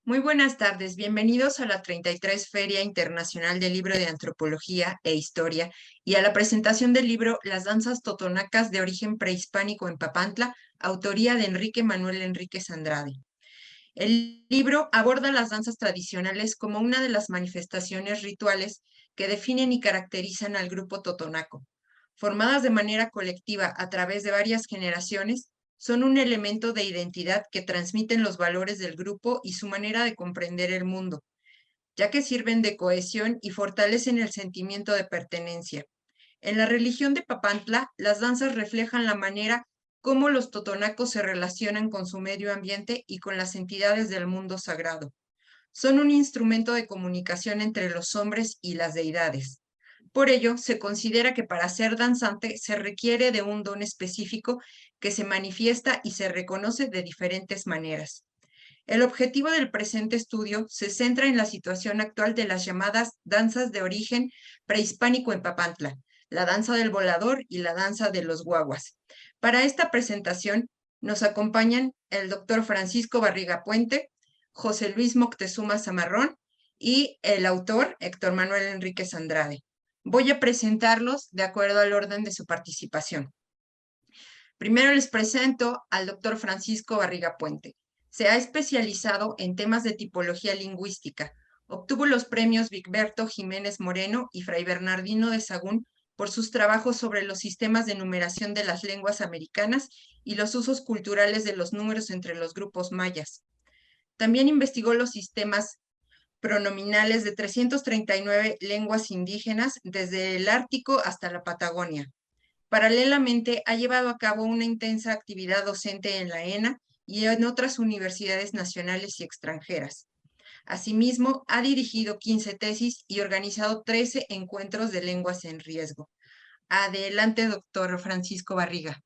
Muy buenas tardes, bienvenidos a la 33 Feria Internacional del Libro de Antropología e Historia y a la presentación del libro Las danzas totonacas de origen prehispánico en Papantla, autoría de Enrique Manuel Enríquez Andrade. El libro aborda las danzas tradicionales como una de las manifestaciones rituales que definen y caracterizan al grupo totonaco. Formadas de manera colectiva a través de varias generaciones, son un elemento de identidad que transmiten los valores del grupo y su manera de comprender el mundo, ya que sirven de cohesión y fortalecen el sentimiento de pertenencia. En la religión de Papantla, las danzas reflejan la manera cómo los totonacos se relacionan con su medio ambiente y con las entidades del mundo sagrado. Son un instrumento de comunicación entre los hombres y las deidades. Por ello, se considera que para ser danzante se requiere de un don específico que se manifiesta y se reconoce de diferentes maneras. El objetivo del presente estudio se centra en la situación actual de las llamadas danzas de origen prehispánico en Papantla, la danza del volador y la danza de los guaguas. Para esta presentación nos acompañan el doctor Francisco Barriga Puente, José Luis Moctezuma Zamarrón y el autor Héctor Manuel Enríquez Andrade. Voy a presentarlos de acuerdo al orden de su participación. Primero les presento al doctor Francisco Barriga Puente. Se ha especializado en temas de tipología lingüística. Obtuvo los premios Vicberto Jiménez Moreno y Fray Bernardino de Sahagún por sus trabajos sobre los sistemas de numeración de las lenguas americanas y los usos culturales de los números entre los grupos mayas. También investigó los sistemas pronominales de 339 lenguas indígenas desde el Ártico hasta la Patagonia. Paralelamente, ha llevado a cabo una intensa actividad docente en la ENA y en otras universidades nacionales y extranjeras. Asimismo, ha dirigido 15 tesis y organizado 13 encuentros de lenguas en riesgo. Adelante, doctor Francisco Barriga.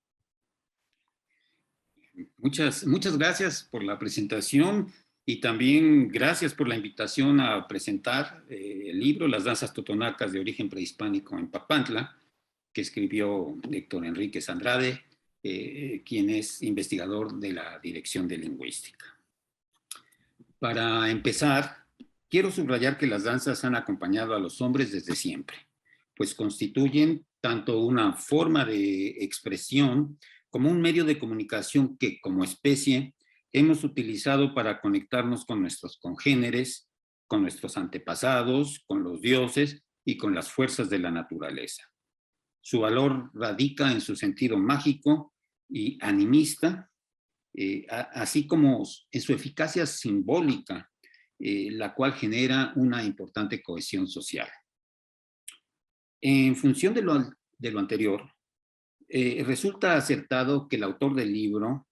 Muchas gracias por la presentación y también gracias por la invitación a presentar el libro Las danzas totonacas de origen prehispánico en Papantla, que escribió Héctor Enríquez Andrade, quien es investigador de la Dirección de Lingüística. Para empezar, quiero subrayar que las danzas han acompañado a los hombres desde siempre, pues constituyen tanto una forma de expresión como un medio de comunicación que, como especie, hemos utilizado para conectarnos con nuestros congéneres, con nuestros antepasados, con los dioses y con las fuerzas de la naturaleza. Su valor radica en su sentido mágico y animista, así como en su eficacia simbólica, la cual genera una importante cohesión social. En función de lo anterior, resulta acertado que el autor del libro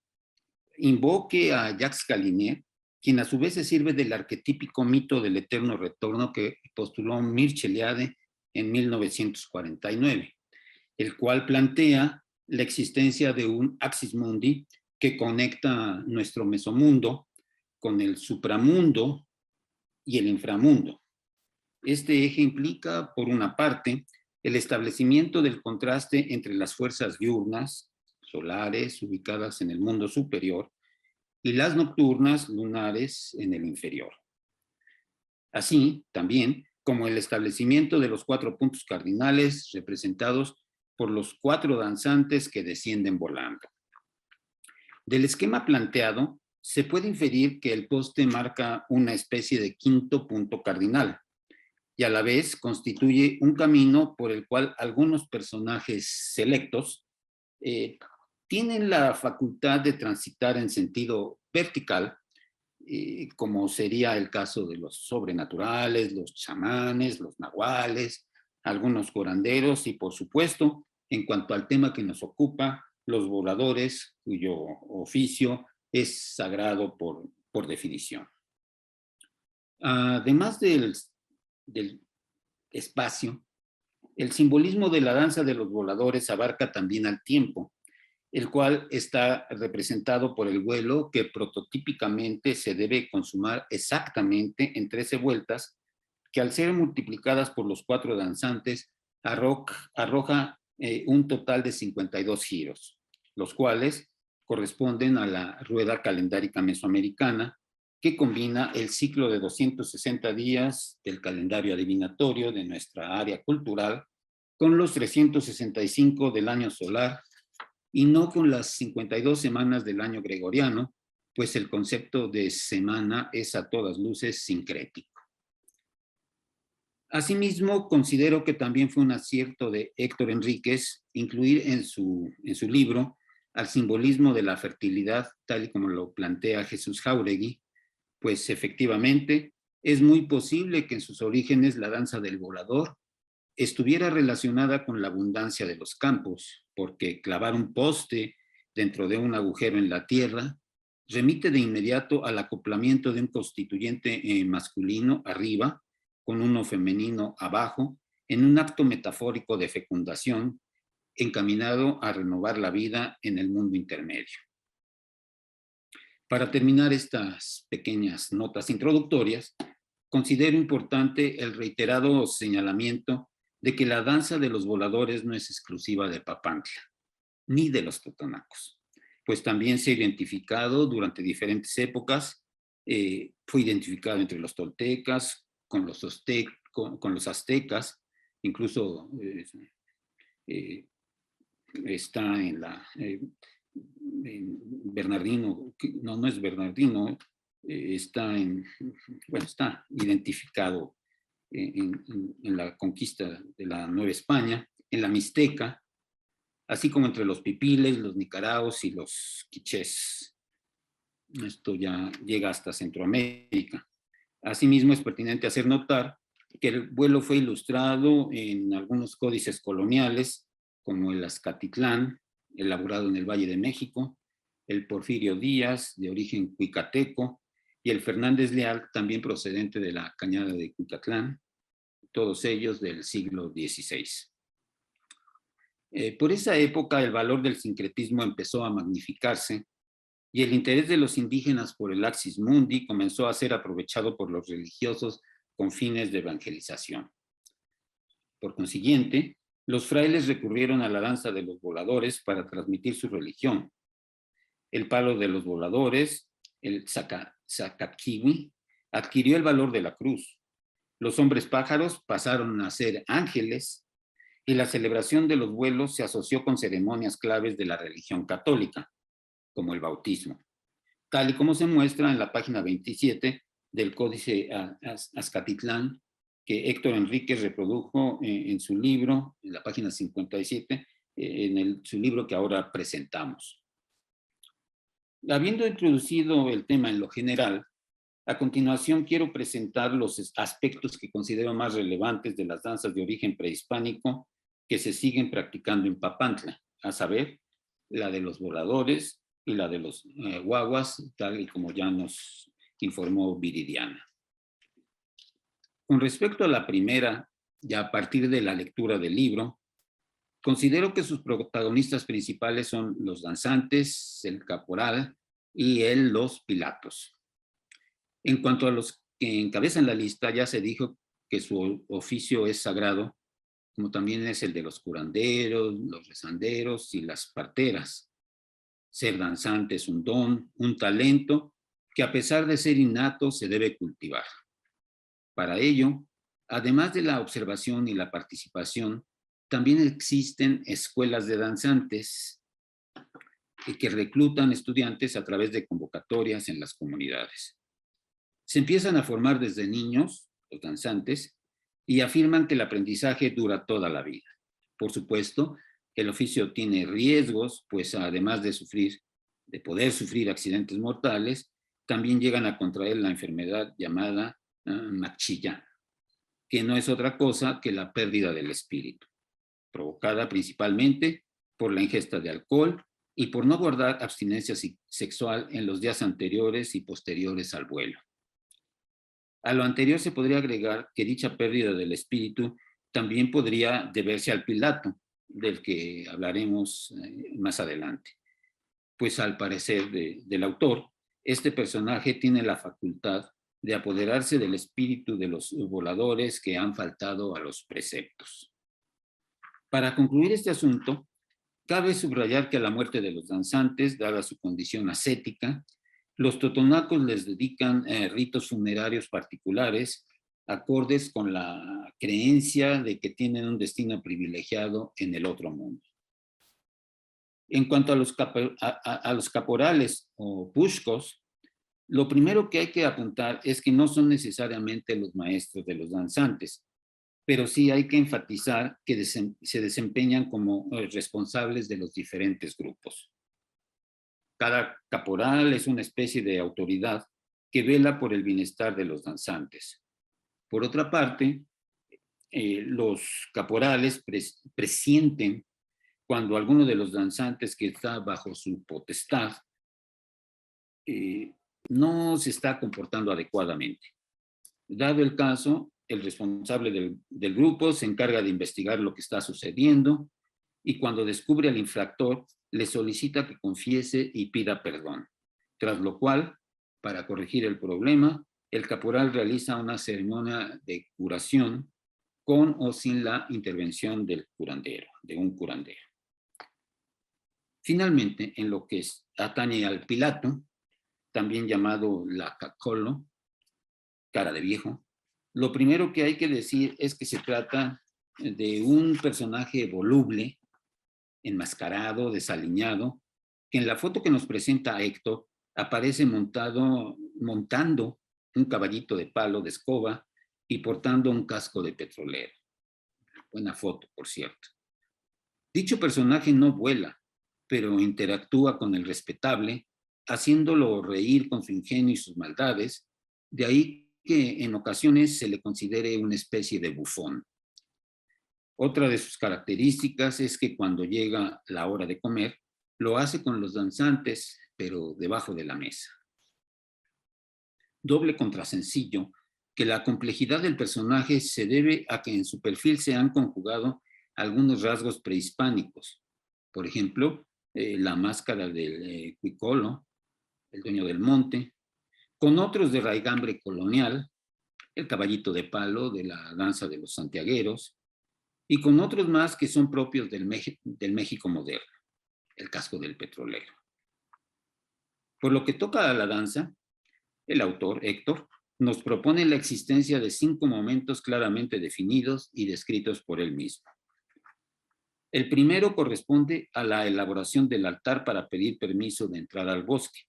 invoque a Jacques Gallinet, quien a su vez se sirve del arquetípico mito del eterno retorno que postuló Mircea Eliade en 1949, el cual plantea la existencia de un axis mundi que conecta nuestro mesomundo con el supramundo y el inframundo. Este eje implica, por una parte, el establecimiento del contraste entre las fuerzas diurnas, solares, ubicadas en el mundo superior, y las nocturnas, lunares, en el inferior. Así, también, como el establecimiento de los 4 puntos cardinales representados por los 4 danzantes que descienden volando. Del esquema planteado, se puede inferir que el poste marca una especie de 5º punto cardinal, y a la vez constituye un camino por el cual algunos personajes selectos tienen la facultad de transitar en sentido vertical, como sería el caso de los sobrenaturales, los chamanes, los nahuales, algunos curanderos y, por supuesto, en cuanto al tema que nos ocupa, los voladores, cuyo oficio es sagrado por definición. Además del espacio, el simbolismo de la danza de los voladores abarca también al tiempo, el cual está representado por el vuelo que prototípicamente se debe consumar exactamente en 13 vueltas, que al ser multiplicadas por los 4 danzantes arroja un total de 52 giros, los cuales corresponden a la rueda calendárica mesoamericana, que combina el ciclo de 260 días del calendario adivinatorio de nuestra área cultural con los 365 del año solar y no con las 52 semanas del año gregoriano, pues el concepto de semana es a todas luces sincrético. Asimismo, considero que también fue un acierto de Héctor Enríquez incluir en su libro al simbolismo de la fertilidad, tal y como lo plantea Jesús Jáuregui, pues efectivamente es muy posible que en sus orígenes la danza del volador estuviera relacionada con la abundancia de los campos, porque clavar un poste dentro de un agujero en la tierra remite de inmediato al acoplamiento de un constituyente masculino arriba con uno femenino abajo, en un acto metafórico de fecundación encaminado a renovar la vida en el mundo intermedio. Para terminar estas pequeñas notas introductorias, considero importante el reiterado señalamiento de que la danza de los voladores no es exclusiva de Papantla, ni de los totonacos, pues también se ha identificado durante diferentes épocas, fue identificado entre los toltecas, con los aztecas, incluso está en Bernardino, no es Bernardino, está identificado en la conquista de la Nueva España, en la Mixteca, así como entre los pipiles, los nicaraos y los quichés. Esto ya llega hasta Centroamérica. Asimismo, es pertinente hacer notar que el vuelo fue ilustrado en algunos códices coloniales, como el Azcatitlán, elaborado en el Valle de México, el Porfirio Díaz, de origen cuicateco, y el Fernández Leal, también procedente de la Cañada de Cucatlán, todos ellos del siglo XVI. Por esa época, el valor del sincretismo empezó a magnificarse y el interés de los indígenas por el Axis Mundi comenzó a ser aprovechado por los religiosos con fines de evangelización. Por consiguiente, los frailes recurrieron a la danza de los voladores para transmitir su religión. El palo de los voladores, el sacaquiwi, adquirió el valor de la cruz. Los hombres pájaros pasaron a ser ángeles y la celebración de los vuelos se asoció con ceremonias claves de la religión católica, como el bautismo, tal y como se muestra en la página 27 del Códice Azcatitlán, que Héctor Enríquez reprodujo en su libro, en la página 57, su libro que ahora presentamos. Habiendo introducido el tema en lo general, a continuación quiero presentar los aspectos que considero más relevantes de las danzas de origen prehispánico que se siguen practicando en Papantla, a saber, la de los voladores y la de los guaguas, tal y como ya nos informó Viridiana. Con respecto a la primera, ya a partir de la lectura del libro, considero que sus protagonistas principales son los danzantes, el caporal y los pilatos. En cuanto a los que encabezan la lista, ya se dijo que su oficio es sagrado, como también es el de los curanderos, los rezanderos y las parteras. Ser danzante es un don, un talento, que a pesar de ser innato se debe cultivar. Para ello, además de la observación y la participación, también existen escuelas de danzantes que reclutan estudiantes a través de convocatorias en las comunidades. Se empiezan a formar desde niños, los danzantes, y afirman que el aprendizaje dura toda la vida. Por supuesto, el oficio tiene riesgos, pues además de poder sufrir accidentes mortales, también llegan a contraer la enfermedad llamada machilla, que no es otra cosa que la pérdida del espíritu, provocada principalmente por la ingesta de alcohol y por no guardar abstinencia sexual en los días anteriores y posteriores al vuelo. A lo anterior se podría agregar que dicha pérdida del espíritu también podría deberse al pilato, del que hablaremos más adelante. Pues al parecer del autor, este personaje tiene la facultad de apoderarse del espíritu de los voladores que han faltado a los preceptos. Para concluir este asunto, cabe subrayar que a la muerte de los danzantes, dada su condición ascética, Los totonacos les dedican ritos funerarios particulares, acordes con la creencia de que tienen un destino privilegiado en el otro mundo. En cuanto a los caporales o pushcos, lo primero que hay que apuntar es que no son necesariamente los maestros de los danzantes, pero sí hay que enfatizar que se desempeñan como responsables de los diferentes grupos. Cada caporal es una especie de autoridad que vela por el bienestar de los danzantes. Por otra parte, los caporales presienten cuando alguno de los danzantes que está bajo su potestad no se está comportando adecuadamente. Dado el caso, el responsable del grupo se encarga de investigar lo que está sucediendo y cuando descubre al infractor, le solicita que confiese y pida perdón. Tras lo cual, para corregir el problema, el caporal realiza una ceremonia de curación con o sin la intervención del curandero, de un curandero. Finalmente, en lo que atañe al pilato, también llamado la cacolo, cara de viejo, lo primero que hay que decir es que se trata de un personaje voluble, enmascarado, desaliñado, que en la foto que nos presenta Héctor aparece montando un caballito de palo de escoba y portando un casco de petrolero. Buena foto, por cierto. Dicho personaje no vuela, pero interactúa con el respetable, haciéndolo reír con su ingenio y sus maldades, de ahí que en ocasiones se le considere una especie de bufón. Otra de sus características es que cuando llega la hora de comer, lo hace con los danzantes, pero debajo de la mesa. Doble contrasencillo que la complejidad del personaje se debe a que en su perfil se han conjugado algunos rasgos prehispánicos. Por ejemplo, la máscara del cuicolo, el dueño del monte, con otros de raigambre colonial, el caballito de palo de la danza de los santiagueros, y con otros más que son propios del México moderno, el casco del petrolero. Por lo que toca a la danza, el autor, Héctor, nos propone la existencia de 5 momentos claramente definidos y descritos por él mismo. El primero corresponde a la elaboración del altar para pedir permiso de entrar al bosque.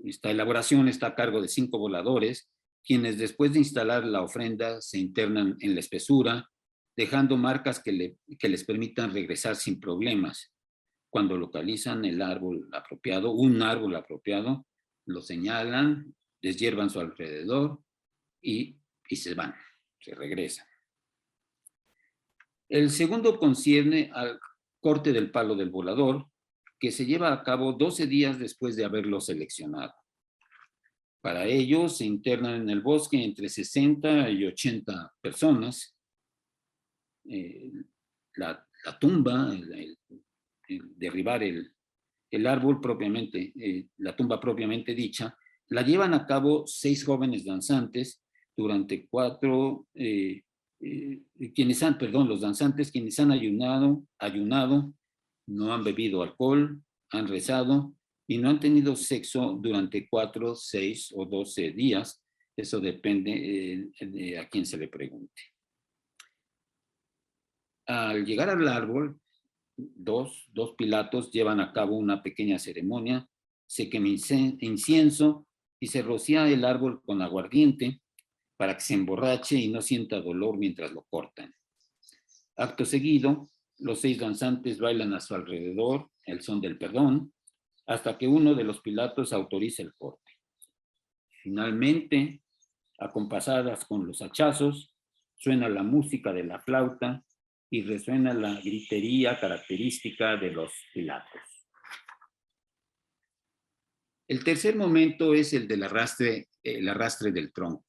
Esta elaboración está a cargo de 5 voladores, quienes después de instalar la ofrenda se internan en la espesura, dejando marcas que les permitan regresar sin problemas. Cuando localizan el árbol apropiado, un árbol apropiado, lo señalan, deshiervan su alrededor y se van, se regresan. El segundo concierne al corte del palo del volador, que se lleva a cabo 12 días después de haberlo seleccionado. Para ello se internan en el bosque entre 60 y 80 personas. La tumba, el derribar el árbol propiamente, la tumba propiamente dicha, la llevan a cabo 6 jóvenes danzantes durante 4, los danzantes quienes han ayunado, no han bebido alcohol, han rezado y no han tenido sexo durante 4, 6 o 12 días. Eso depende de a quién se le pregunte. Al llegar al árbol, dos pilatos llevan a cabo una pequeña ceremonia, se quema incienso y se rocía el árbol con aguardiente para que se emborrache y no sienta dolor mientras lo cortan. Acto seguido, los 6 danzantes bailan a su alrededor el son del perdón, hasta que uno de los pilatos autoriza el corte. Finalmente, acompasadas con los hachazos, suena la música de la flauta y resuena la gritería característica de los pilatos. El tercer momento es el del arrastre del tronco,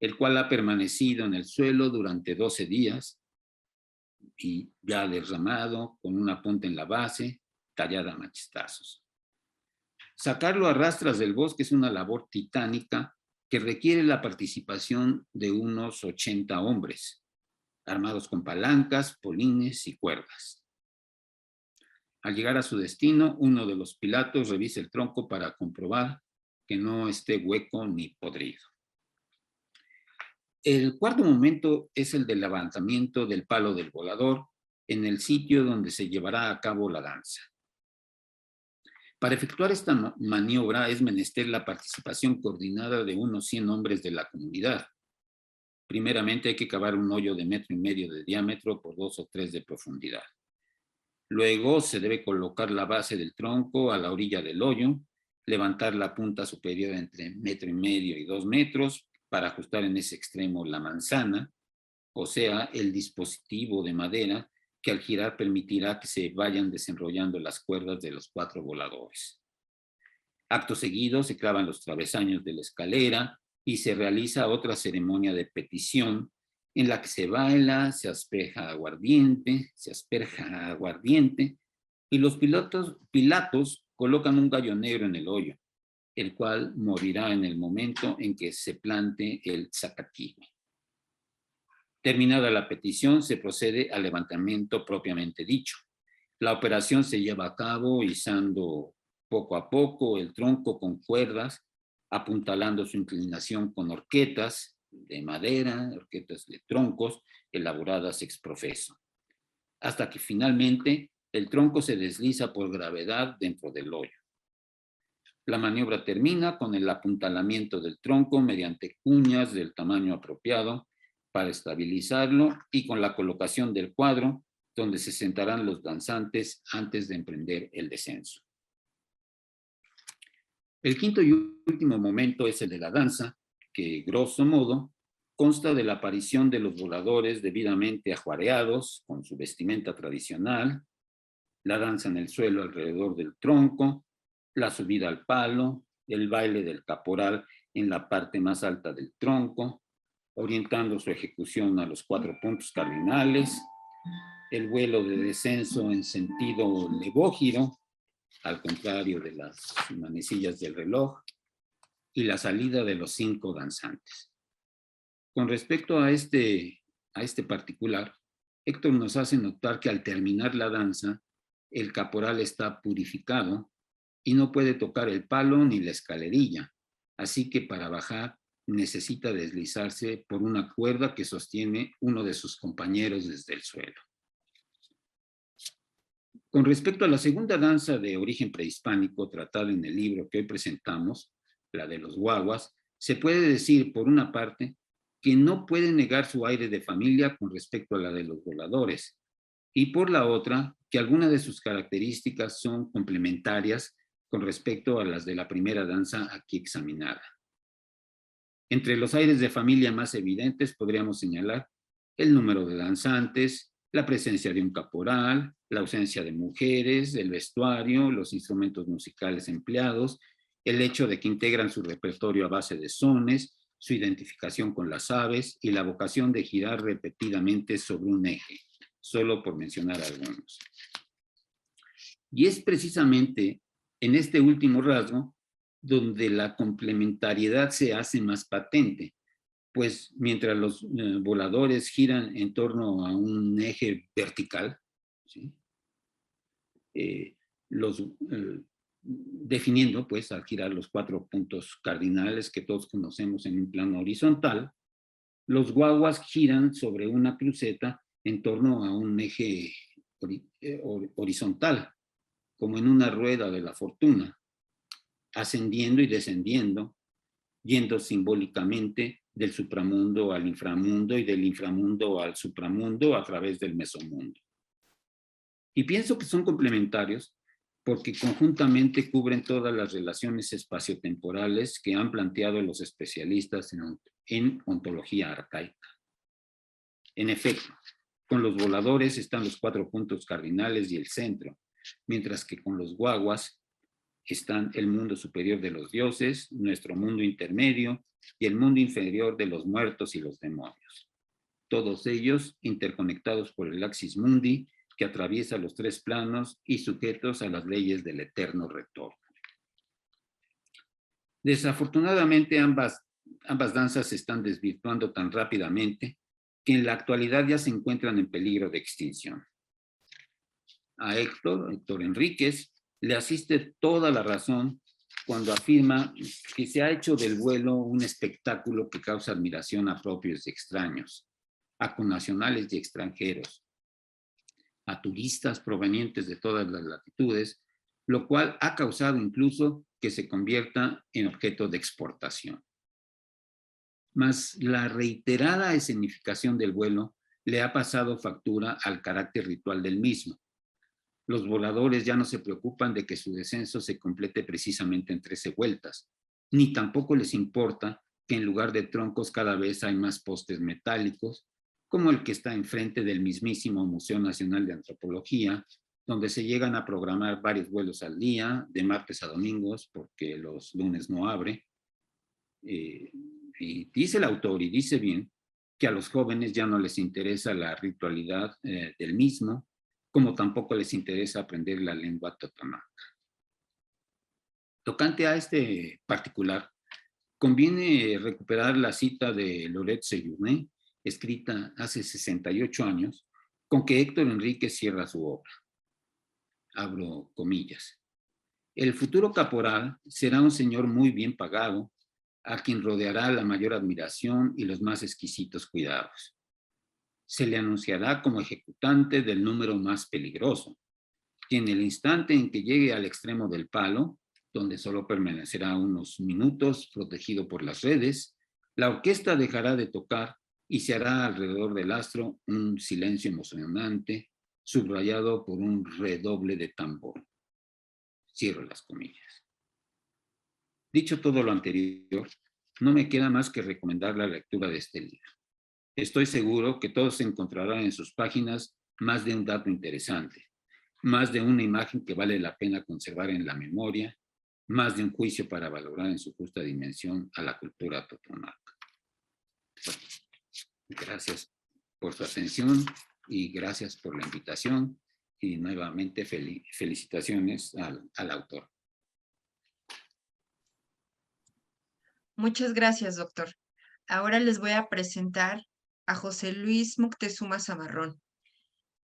el cual ha permanecido en el suelo durante 12 días y ya derramado con una punta en la base, tallada a machetazos. Sacarlo a rastras del bosque es una labor titánica que requiere la participación de unos 80 hombres, armados con palancas, polines y cuerdas. Al llegar a su destino, uno de los pilatos revisa el tronco para comprobar que no esté hueco ni podrido. El cuarto momento es el del levantamiento del palo del volador en el sitio donde se llevará a cabo la danza. Para efectuar esta maniobra es menester la participación coordinada de unos 100 hombres de la comunidad. Primeramente hay que cavar un hoyo de 1,5 metros de diámetro por 2 o 3 de profundidad. Luego se debe colocar la base del tronco a la orilla del hoyo, levantar la punta superior entre 1,5 metros y 2 metros para ajustar en ese extremo la manzana, o sea, el dispositivo de madera que al girar permitirá que se vayan desenrollando las cuerdas de los 4 voladores. Acto seguido se clavan los travesaños de la escalera y se realiza otra ceremonia de petición en la que se baila, se asperja aguardiente, y los pilatos colocan un gallo negro en el hoyo, el cual morirá en el momento en que se plante el zacatigüe. Terminada la petición, se procede al levantamiento propiamente dicho. La operación se lleva a cabo izando poco a poco el tronco con cuerdas, apuntalando su inclinación con horquetas de madera, horquetas de troncos elaboradas ex profeso, hasta que finalmente el tronco se desliza por gravedad dentro del hoyo. La maniobra termina con el apuntalamiento del tronco mediante cuñas del tamaño apropiado para estabilizarlo y con la colocación del cuadro donde se sentarán los danzantes antes de emprender el descenso. El quinto y último momento es el de la danza, que, grosso modo, consta de la aparición de los voladores debidamente ajuareados con su vestimenta tradicional, la danza en el suelo alrededor del tronco, la subida al palo, el baile del caporal en la parte más alta del tronco, orientando su ejecución a los 4 puntos cardinales, el vuelo de descenso en sentido levógiro, al contrario de las manecillas del reloj, y la salida de los 5 danzantes. Con respecto a este particular, Héctor nos hace notar que al terminar la danza, el caporal está purificado y no puede tocar el palo ni la escalerilla, así que para bajar necesita deslizarse por una cuerda que sostiene uno de sus compañeros desde el suelo. Con respecto a la segunda danza de origen prehispánico tratada en el libro que hoy presentamos, la de los guaguas, se puede decir, por una parte, que no puede negar su aire de familia con respecto a la de los voladores, y por la otra, que algunas de sus características son complementarias con respecto a las de la primera danza aquí examinada. Entre los aires de familia más evidentes podríamos señalar el número de danzantes, la presencia de un caporal, la ausencia de mujeres, el vestuario, los instrumentos musicales empleados, el hecho de que integran su repertorio a base de sones, su identificación con las aves y la vocación de girar repetidamente sobre un eje, solo por mencionar algunos. Y es precisamente en este último rasgo donde la complementariedad se hace más patente, pues mientras los voladores giran en torno a un eje vertical, ¿sí? Definiendo pues al girar los 4 puntos cardinales que todos conocemos en un plano horizontal, los guaguas giran sobre una cruceta en torno a un eje horizontal, como en una rueda de la fortuna, ascendiendo y descendiendo, yendo simbólicamente del supramundo al inframundo y del inframundo al supramundo a través del mesomundo. Y pienso que son complementarios porque conjuntamente cubren todas las relaciones espaciotemporales que han planteado los especialistas en ontología arcaica. En efecto, con los voladores están los 4 puntos cardinales y el centro, mientras que con los guaguas están el mundo superior de los dioses, nuestro mundo intermedio y el mundo inferior de los muertos y los demonios. Todos ellos interconectados por el axis mundi que atraviesa los 3 planos y sujetos a las leyes del eterno retorno. Desafortunadamente ambas danzas se están desvirtuando tan rápidamente que en la actualidad ya se encuentran en peligro de extinción. A Héctor Enríquez, le asiste toda la razón cuando afirma que se ha hecho del vuelo un espectáculo que causa admiración a propios y extraños, a connacionales y extranjeros, a turistas provenientes de todas las latitudes, lo cual ha causado incluso que se convierta en objeto de exportación. Mas la reiterada escenificación del vuelo le ha pasado factura al carácter ritual del mismo. Los voladores ya no se preocupan de que su descenso se complete precisamente en 13 vueltas, ni tampoco les importa que en lugar de troncos cada vez hay más postes metálicos, como el que está enfrente del mismísimo Museo Nacional de Antropología, donde se llegan a programar varios vuelos al día, de martes a domingos, porque los lunes no abre. Y dice el autor, y dice bien, que a los jóvenes ya no les interesa la ritualidad del mismo, como tampoco les interesa aprender la lengua totonaca. Tocante a este particular, conviene recuperar la cita de Loret Séjourné, escrita hace 68 años, con que Héctor Enríquez cierra su obra. Abro comillas. El futuro caporal será un señor muy bien pagado, a quien rodeará la mayor admiración y los más exquisitos cuidados. Se le anunciará como ejecutante del número más peligroso, y en el instante en que llegue al extremo del palo, donde solo permanecerá unos minutos protegido por las redes, la orquesta dejará de tocar y se hará alrededor del astro un silencio emocionante, subrayado por un redoble de tambor. Cierro las comillas. Dicho todo lo anterior, no me queda más que recomendar la lectura de este libro. Estoy seguro que todos encontrarán en sus páginas más de un dato interesante, más de una imagen que vale la pena conservar en la memoria, más de un juicio para valorar en su justa dimensión a la cultura totonaca. Bueno, gracias por su atención y gracias por la invitación y nuevamente felicitaciones al autor. Muchas gracias, doctor. Ahora les voy a presentar a José Luis Moctezuma Zamarrón.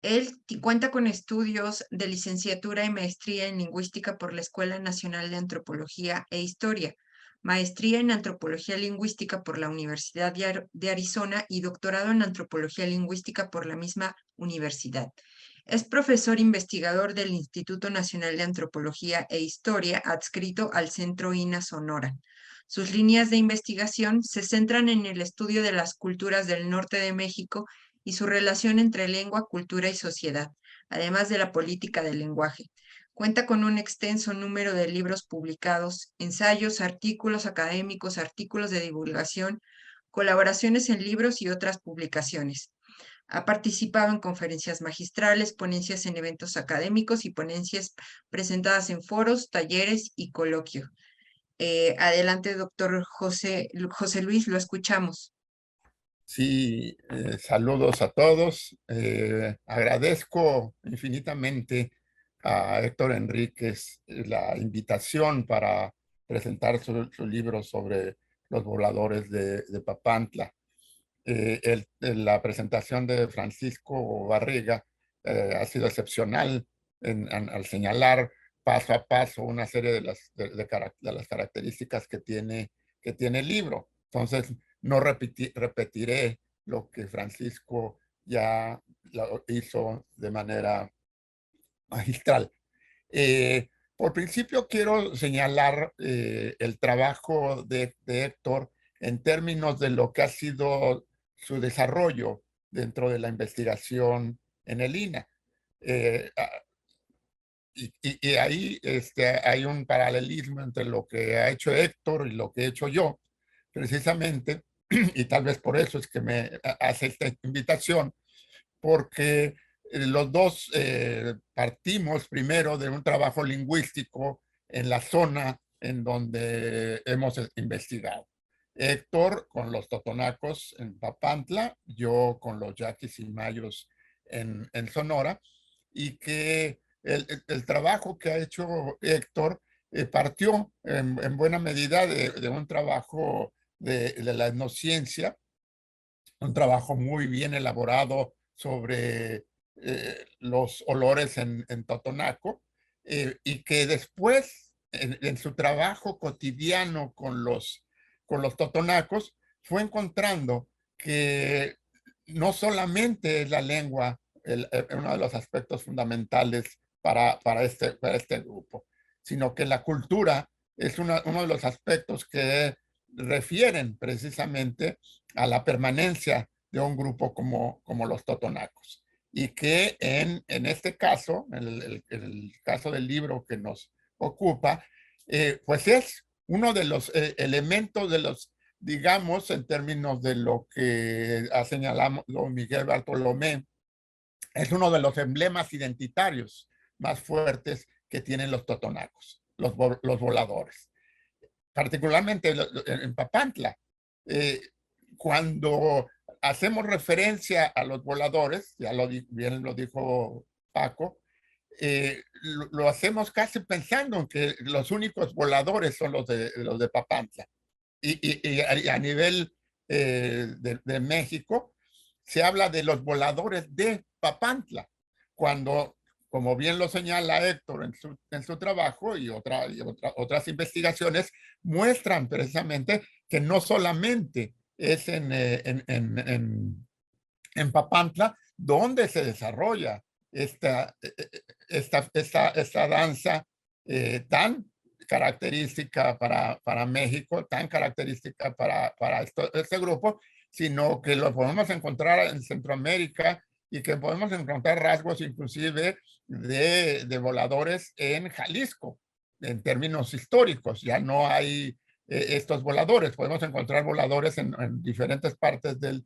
Él cuenta con estudios de licenciatura y maestría en lingüística por la Escuela Nacional de Antropología e Historia, maestría en antropología lingüística por la Universidad de Arizona y doctorado en antropología lingüística por la misma universidad. Es profesor investigador del Instituto Nacional de Antropología e Historia, adscrito al Centro INA Sonora. Sus líneas de investigación se centran en el estudio de las culturas del norte de México y su relación entre lengua, cultura y sociedad, además de la política del lenguaje. Cuenta con un extenso número de libros publicados, ensayos, artículos académicos, artículos de divulgación, colaboraciones en libros y otras publicaciones. Ha participado en conferencias magistrales, ponencias en eventos académicos y ponencias presentadas en foros, talleres y coloquios. Adelante, doctor José Luis, lo escuchamos. Sí, saludos a todos. Agradezco infinitamente a Héctor Enríquez la invitación para presentar su libro sobre los voladores de Papantla. La presentación de Francisco Barriga ha sido excepcional al señalar paso a paso una serie de las características que tiene el libro. Entonces, no repetiré lo que Francisco ya lo hizo de manera magistral. Por principio, quiero señalar el trabajo de Héctor en términos de lo que ha sido su desarrollo dentro de la investigación en el INA. Y ahí hay un paralelismo entre lo que ha hecho Héctor y lo que he hecho yo, precisamente, y tal vez por eso es que me hace esta invitación, porque los dos partimos primero de un trabajo lingüístico en la zona en donde hemos investigado. Héctor con los totonacos en Papantla, yo con los yaquis y mayos en Sonora, y que el trabajo que ha hecho Héctor partió en buena medida de un trabajo de la etnociencia, un trabajo muy bien elaborado sobre los olores en Totonaco, y que después, en su trabajo cotidiano con los totonacos, fue encontrando que no solamente es la lengua uno de los aspectos fundamentales para este grupo, sino que la cultura es uno de los aspectos que refieren precisamente a la permanencia de un grupo como los totonacos. Y que en este caso, en el caso del libro que nos ocupa, pues es uno de los elementos de los, digamos, en términos de lo que ha señalado Miguel Bartolomé, es uno de los emblemas identitarios más fuertes que tienen los totonacos, los voladores. Particularmente en Papantla. Eh, Cuando hacemos referencia a los voladores, ya bien lo dijo Paco, lo hacemos casi pensando en que los únicos voladores son los de Papantla. Y a nivel de México, se habla de los voladores de Papantla, cuando, como bien lo señala Héctor en su trabajo y otras investigaciones, muestran precisamente que no solamente es en Papantla donde se desarrolla esta danza tan característica para México, tan característica para este grupo, sino que lo podemos encontrar en Centroamérica y que podemos encontrar rasgos inclusive de voladores en Jalisco, en términos históricos. Ya no hay estos voladores, podemos encontrar voladores en diferentes partes del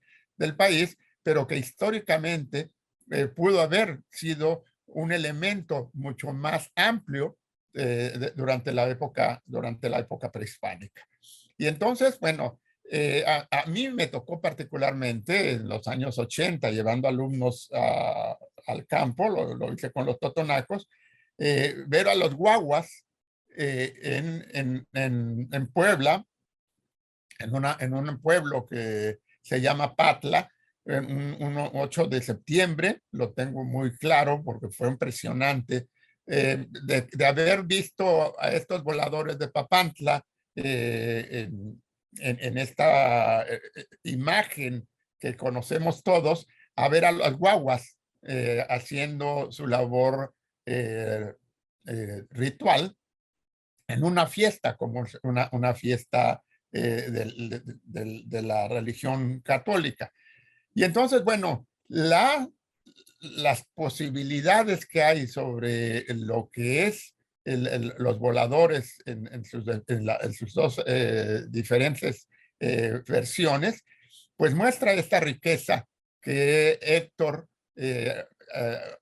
país, pero que históricamente pudo haber sido un elemento mucho más amplio durante la época prehispánica. Y entonces, bueno, a mí me tocó particularmente en los años 80, llevando alumnos al campo, lo hice con los totonacos, ver a los guaguas en Puebla, en un pueblo que se llama Patla, un 8 de septiembre, lo tengo muy claro porque fue impresionante, de haber visto a estos voladores de Papantla en esta imagen que conocemos todos, a ver a las guaguas haciendo su labor ritual en una fiesta, como una fiesta de la religión católica. Y entonces, bueno, las posibilidades que hay sobre lo que es los voladores en sus dos diferentes versiones, pues muestra esta riqueza que Héctor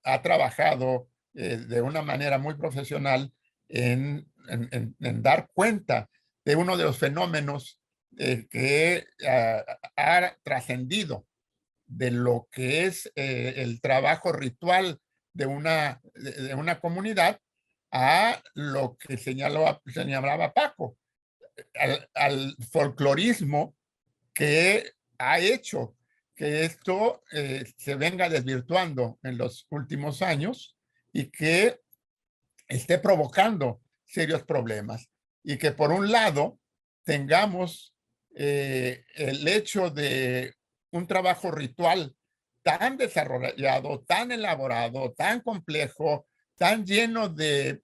ha trabajado de una manera muy profesional en dar cuenta de uno de los fenómenos que ha trascendido de lo que es el trabajo ritual de una comunidad a lo que señalaba Paco, al folclorismo que ha hecho que esto se venga desvirtuando en los últimos años y que esté provocando serios problemas. Y que por un lado tengamos el hecho de un trabajo ritual tan desarrollado, tan elaborado, tan complejo, tan lleno de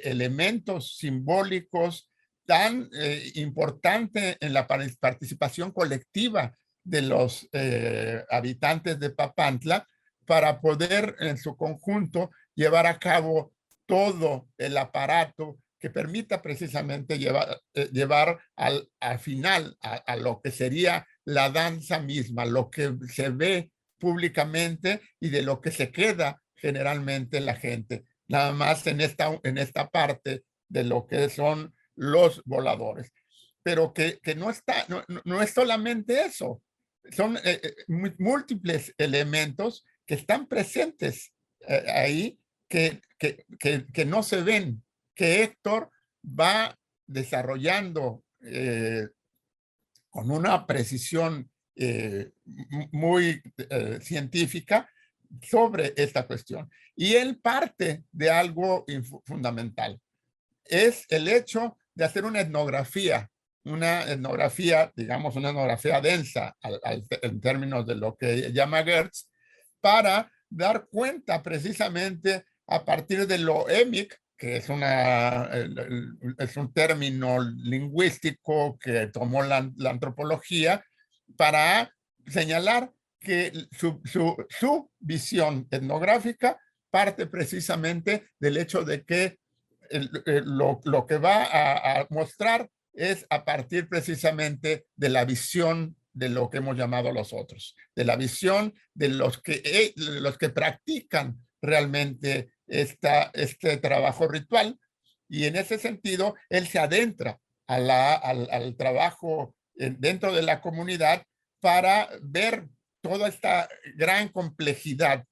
elementos simbólicos, tan importante en la participación colectiva de los habitantes de Papantla para poder en su conjunto llevar a cabo todo el aparato que permita precisamente llevar al final a lo que sería la danza misma, lo que se ve públicamente y de lo que se queda generalmente la gente. Nada más en esta parte de lo que son los voladores. Pero que no es solamente eso. Son múltiples elementos que están presentes ahí que no se ven, que Héctor va desarrollando con una precisión muy científica, sobre esta cuestión. Y él parte de algo fundamental. Es el hecho de hacer una etnografía, digamos, una etnografía densa en términos de lo que llama Gertz, para dar cuenta precisamente a partir de lo émic, que es un término lingüístico que tomó la antropología, para señalar que su visión etnográfica parte precisamente del hecho de que lo que va a mostrar es a partir precisamente de la visión de lo que hemos llamado los otros, de la visión de los que practican realmente este trabajo ritual. Y en ese sentido, él se adentra al trabajo dentro de la comunidad para ver toda esta gran complejidad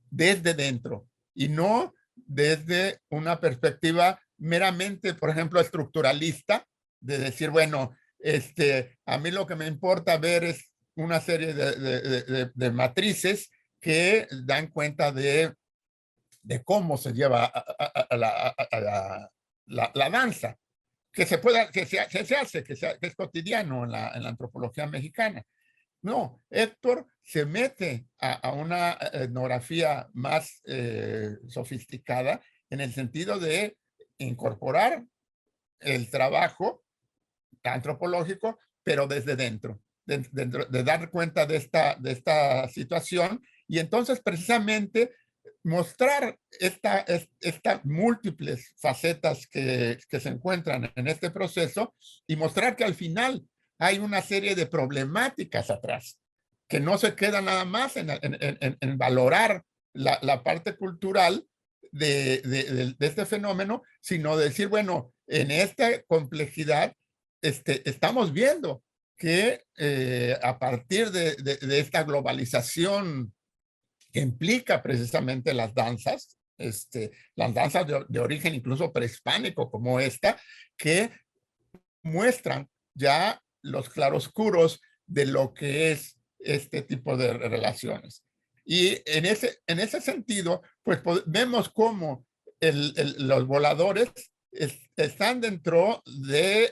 desde dentro y no desde una perspectiva meramente, por ejemplo, estructuralista, de decir, bueno, a mí lo que me importa ver es una serie de matrices que dan cuenta de cómo se lleva la danza, que se hace, que es cotidiano en la antropología mexicana. No, Héctor se mete a una etnografía más sofisticada en el sentido de incorporar el trabajo antropológico, pero desde dentro, de dar cuenta de esta situación y entonces precisamente mostrar estas múltiples facetas que se encuentran en este proceso y mostrar que al final hay una serie de problemáticas atrás, que no se queda nada más en valorar la parte cultural de este fenómeno, sino decir, bueno, en esta complejidad estamos viendo que a partir de esta globalización que implica precisamente las danzas de origen incluso prehispánico como esta, que muestran ya los claroscuros de lo que es este tipo de relaciones. Y en ese sentido, pues vemos cómo los voladores están dentro de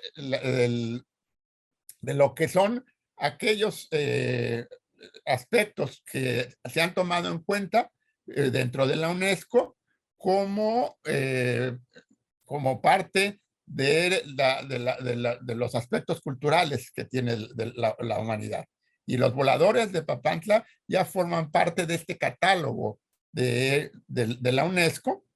lo que son aquellos aspectos que se han tomado en cuenta dentro de la UNESCO como parte de los aspectos culturales que tiene la humanidad. Y los voladores de Papantla ya forman parte de este catálogo de la UNESCO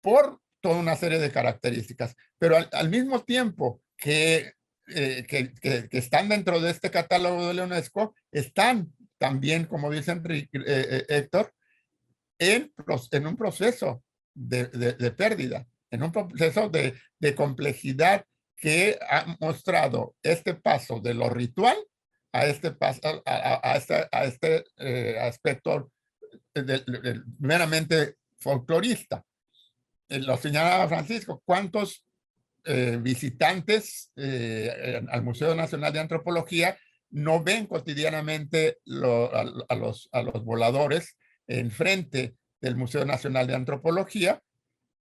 por toda una serie de características. Pero al mismo tiempo que están dentro de este catálogo de la UNESCO, están también, como dice Héctor, en un proceso de pérdida, en un proceso de complejidad que ha mostrado este paso de lo ritual a este paso, a este aspecto meramente folclorista. Lo señalaba Francisco, ¿cuántos visitantes al Museo Nacional de Antropología no ven cotidianamente a los voladores enfrente del Museo Nacional de Antropología,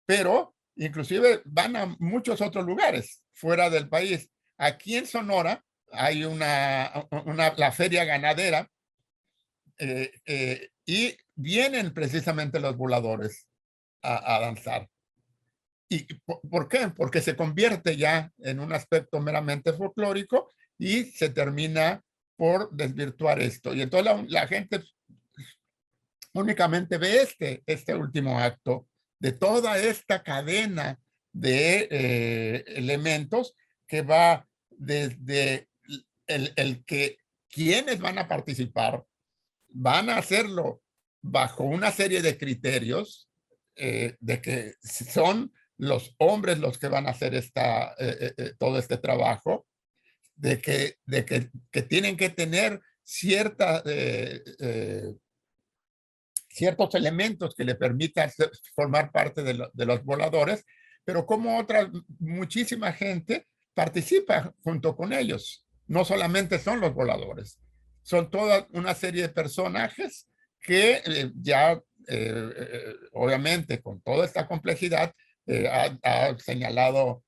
pero inclusive van a muchos otros lugares fuera del país? Aquí en Sonora hay la feria ganadera y vienen precisamente los voladores a danzar. ¿Y por qué? Porque se convierte ya en un aspecto meramente folclórico y se termina por desvirtuar esto. Y entonces la gente únicamente ve este último acto de toda esta cadena de elementos que va desde el que quienes van a participar van a hacerlo bajo una serie de criterios de que son los hombres los que van a hacer todo este trabajo, de que tienen que tener ciertos elementos que le permitan formar parte de los voladores, pero como muchísima gente participa junto con ellos. No solamente son los voladores, son toda una serie de personajes que ya, obviamente, con toda esta complejidad, ha señalado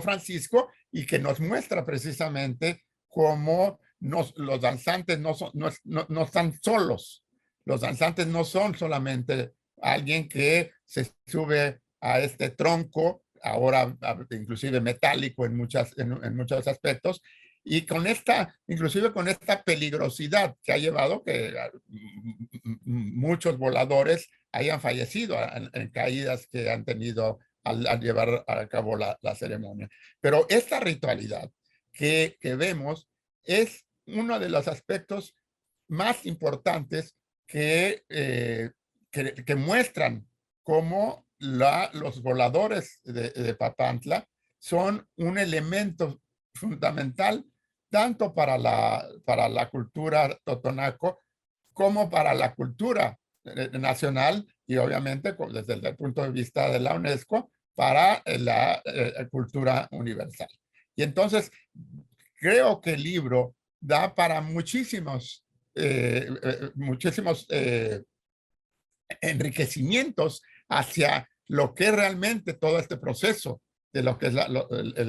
Francisco, y que nos muestra precisamente cómo los danzantes no están solos. Los danzantes no son solamente alguien que se sube a este tronco, ahora inclusive metálico en muchos aspectos, y inclusive con esta peligrosidad que ha llevado que muchos voladores hayan fallecido en caídas que han tenido al llevar a cabo la ceremonia. Pero esta ritualidad que vemos es uno de los aspectos más importantes que muestran cómo los voladores de Papantla son un elemento fundamental tanto para la cultura totonaco como para la cultura nacional, y obviamente desde el punto de vista de la UNESCO para la cultura universal. Y entonces creo que el libro da para muchísimos enriquecimientos hacia lo que es realmente todo este proceso de lo que es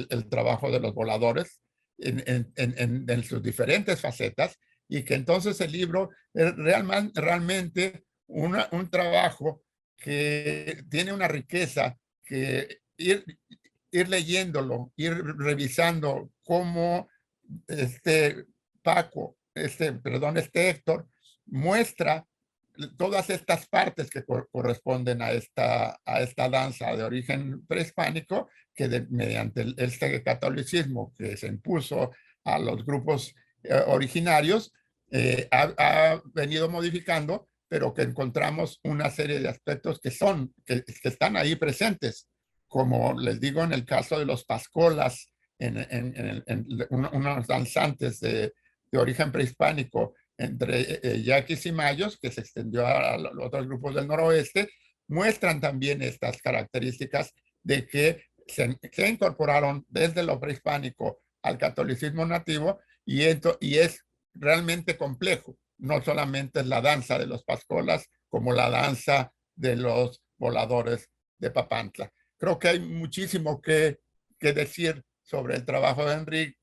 el trabajo de los voladores en sus diferentes facetas, y que entonces el libro es realmente un trabajo que tiene una riqueza que ir leyéndolo, ir revisando cómo Héctor muestra todas estas partes que corresponden a esta danza de origen prehispánico, que mediante este catolicismo que se impuso a los grupos originarios, ha venido modificando, pero que encontramos una serie de aspectos que están ahí presentes, como les digo, en el caso de los pascolas, unos danzantes de origen prehispánico entre yaquis y mayos, que se extendió a los otros grupos del noroeste, muestran también estas características de que se incorporaron desde lo prehispánico al catolicismo nativo, y es realmente complejo. No solamente es la danza de los pascolas, como la danza de los voladores de Papantla. Creo que hay muchísimo que decir sobre el trabajo de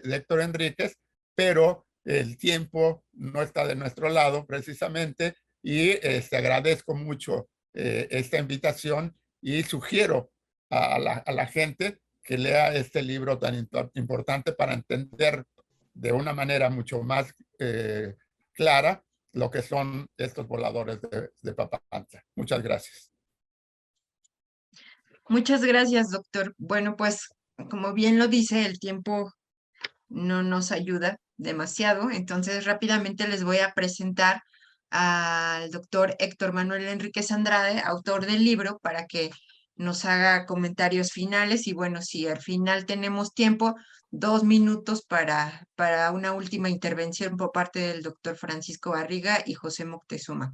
Héctor Enríquez, pero el tiempo no está de nuestro lado precisamente, y agradezco mucho esta invitación, y sugiero a la gente que lea este libro tan importante para entender de una manera mucho más clara lo que son estos voladores de Papantla. Muchas gracias. Muchas gracias, doctor. Bueno, pues como bien lo dice, el tiempo no nos ayuda demasiado, entonces rápidamente les voy a presentar al doctor Héctor Manuel Enríquez Andrade, autor del libro, para que nos haga comentarios finales. Y bueno, si al final tenemos tiempo, 2 minutos para una última intervención por parte del doctor Francisco Barriga y José Moctezuma.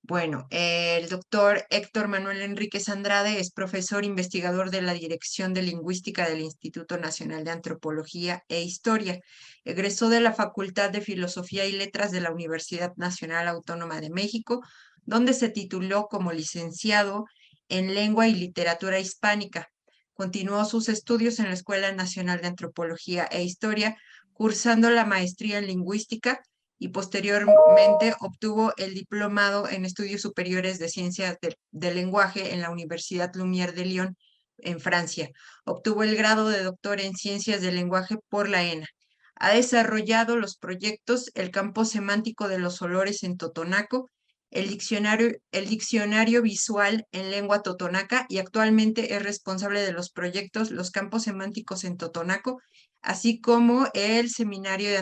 Bueno, el doctor Héctor Manuel Enríquez Andrade es profesor investigador de la Dirección de Lingüística del Instituto Nacional de Antropología e Historia. Egresó de la Facultad de Filosofía y Letras de la Universidad Nacional Autónoma de México, donde se tituló como licenciado en Lengua y Literatura Hispánica. Continuó sus estudios en la Escuela Nacional de Antropología e Historia, cursando la maestría en Lingüística, y posteriormente obtuvo el diplomado en Estudios Superiores de Ciencias del Lenguaje en la Universidad Lumière de Lyon, en Francia. Obtuvo el grado de doctor en Ciencias del Lenguaje por la ENA. Ha desarrollado los proyectos El campo semántico de los olores en totonaco, el diccionario visual en lengua totonaca, y actualmente es responsable de los proyectos Los campos semánticos en totonaco, así como el Seminario de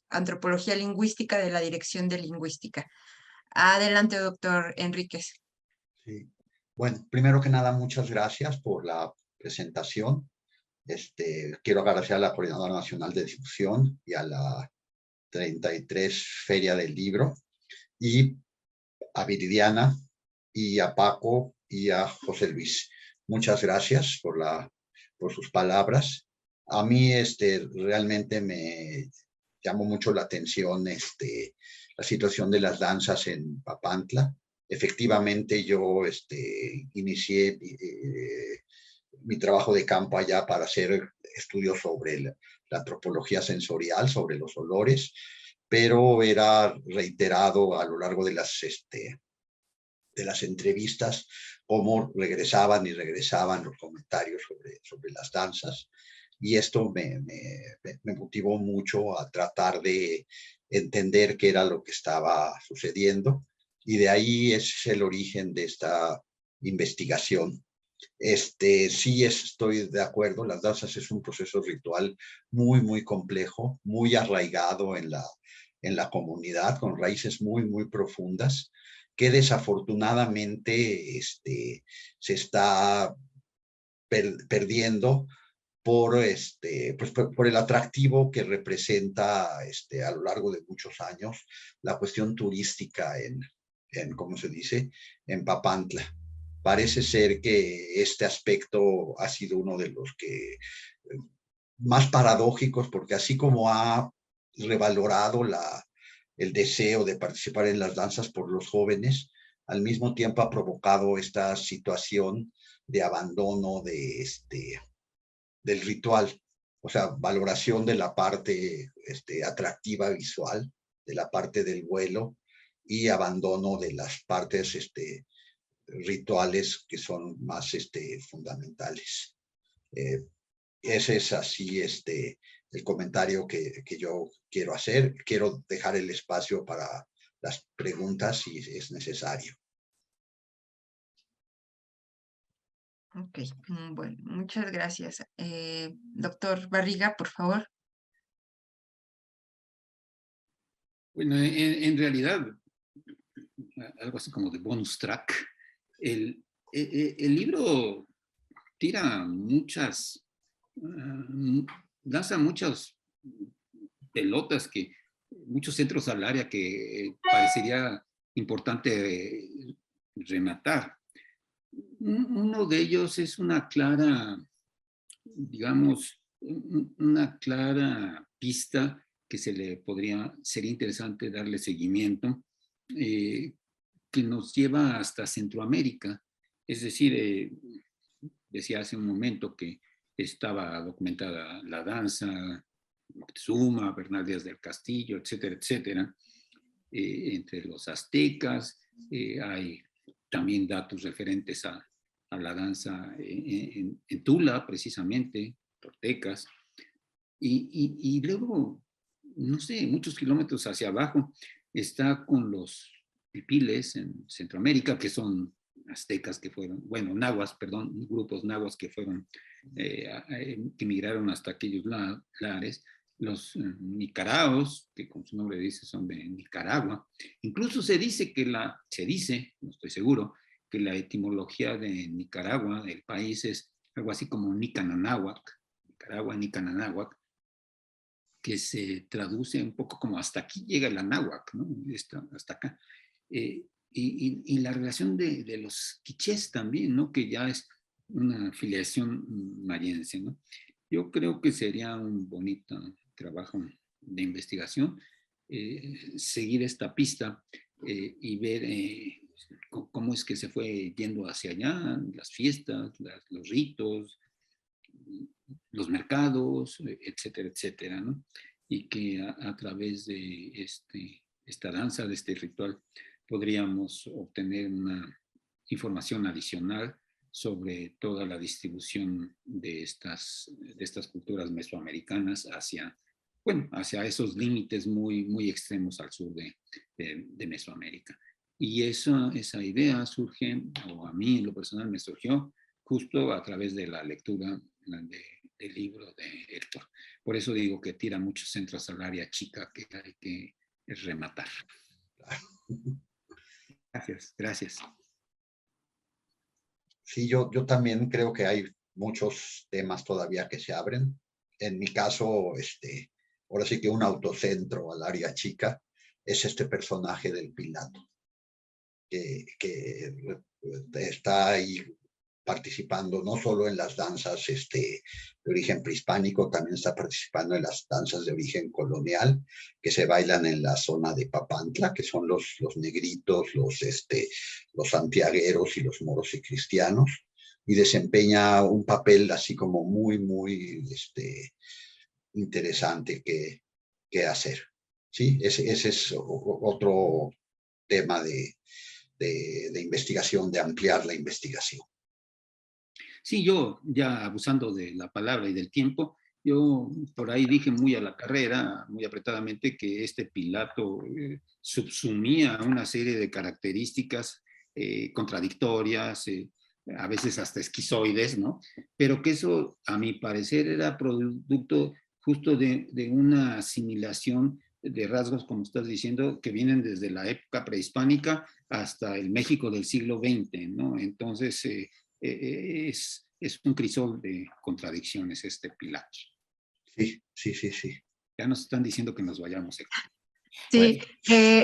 Antropología Lingüística de la Dirección de Lingüística. Adelante, doctor Enríquez. Sí. Bueno, primero que nada, muchas gracias por la presentación. Quiero agradecer a la Coordinadora Nacional de Difusión y a la 33 Feria del Libro, y a Viridiana y a Paco y a José Luis. Muchas gracias por sus palabras. A mí realmente llamó mucho la atención la situación de las danzas en Papantla. Efectivamente, yo inicié mi trabajo de campo allá para hacer estudios sobre la antropología sensorial, sobre los olores, pero era reiterado a lo largo de las entrevistas cómo regresaban y regresaban los comentarios sobre las danzas. Y esto me motivó mucho a tratar de entender qué era lo que estaba sucediendo. Y de ahí es el origen de esta investigación. Sí estoy de acuerdo, las danzas es un proceso ritual muy, muy complejo, muy arraigado en la comunidad, con raíces muy, muy profundas, que desafortunadamente se está perdiendo por el atractivo que representa a lo largo de muchos años la cuestión turística ¿cómo se dice?, en Papantla. Parece ser que este aspecto ha sido uno de los que más paradójicos, porque así como ha revalorado el deseo de participar en las danzas por los jóvenes, al mismo tiempo ha provocado esta situación de abandono del ritual, o sea, valoración de la parte atractiva visual, de la parte del vuelo, y abandono de las partes rituales que son más fundamentales. Ese es así el comentario que yo quiero hacer. Quiero dejar el espacio para las preguntas si es necesario. Ok, bueno, muchas gracias. Doctor Barriga, por favor. Bueno, en realidad, algo así como de bonus track, el libro tira lanza muchas pelotas, muchos centros al área que parecería importante rematar. Uno de ellos es una clara, digamos, una clara pista que sería interesante darle seguimiento, que nos lleva hasta Centroamérica. Es decir, decía hace un momento que estaba documentada la danza, Moctezuma, Bernal Díaz del Castillo, etcétera, etcétera, entre los aztecas. Hay también datos referentes a la danza en Tula, precisamente, tortecas. Y luego, no sé, muchos kilómetros hacia abajo, está con los pipiles en Centroamérica, que son aztecas que fueron, bueno, nahuas, perdón, grupos nahuas que fueron, que migraron hasta aquellos lares, los nicaraos, que como su nombre dice son de Nicaragua. Incluso se dice, no estoy seguro, que la etimología de Nicaragua, del país, es algo así como Nicananahuac, Nicaragua, Nicananahuac, que se traduce un poco como hasta aquí llega la náhuac, ¿no? Hasta acá. Y la relación de los quichés también, ¿no? Que ya es una filiación mayense, ¿no? Yo creo que sería un bonito trabajo de investigación, seguir esta pista y ver cómo es que se fue yendo hacia allá, las fiestas, los ritos, los mercados, etcétera, etcétera, ¿no? Y que a través de esta danza, de este ritual, podríamos obtener una información adicional sobre toda la distribución de estas culturas mesoamericanas hacia esos límites muy, muy extremos al sur de Mesoamérica. Y esa idea surge, o a mí en lo personal me surgió, justo a través de la lectura del libro de Héctor. Por eso digo que tira muchos centros al área chica que hay que rematar. Gracias. Sí, yo también creo que hay muchos temas todavía que se abren. En mi caso, ahora sí que un autocentro al área chica es este personaje del Pilato, que está ahí participando no solo en las danzas de origen prehispánico, también está participando en las danzas de origen colonial que se bailan en la zona de Papantla, que son los negritos, los santiagueros y los moros y cristianos, y desempeña un papel así como muy, muy interesante que hacer. ¿Sí? Ese es otro tema de investigación, de ampliar la investigación. Sí, yo ya abusando de la palabra y del tiempo, yo por ahí dije muy a la carrera, muy apretadamente, que este Pilato subsumía una serie de características contradictorias, a veces hasta esquizoides, ¿no? Pero que eso, a mi parecer, era producto justo de una asimilación de rasgos, como estás diciendo, que vienen desde la época prehispánica hasta el México del siglo XX, ¿no? Entonces, es un crisol de contradicciones este Pilato. Sí, sí, sí, sí. Ya nos están diciendo que nos vayamos, Héctor. Sí,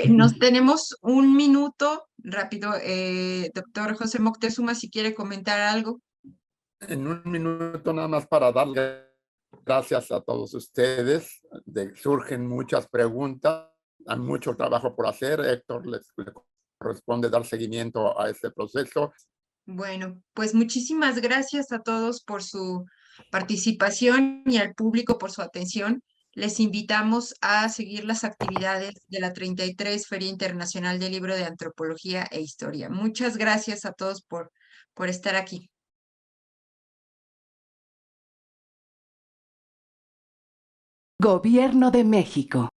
nos tenemos un minuto rápido. Doctor José Moctezuma, si quiere comentar algo. En un minuto nada más para darle gracias a todos ustedes. Surgen muchas preguntas, hay mucho trabajo por hacer. Héctor le corresponde dar seguimiento a este proceso. Bueno, pues muchísimas gracias a todos por su participación y al público por su atención. Les invitamos a seguir las actividades de la 33 Feria Internacional del Libro de Antropología e Historia. Muchas gracias a todos por estar aquí. Gobierno de México.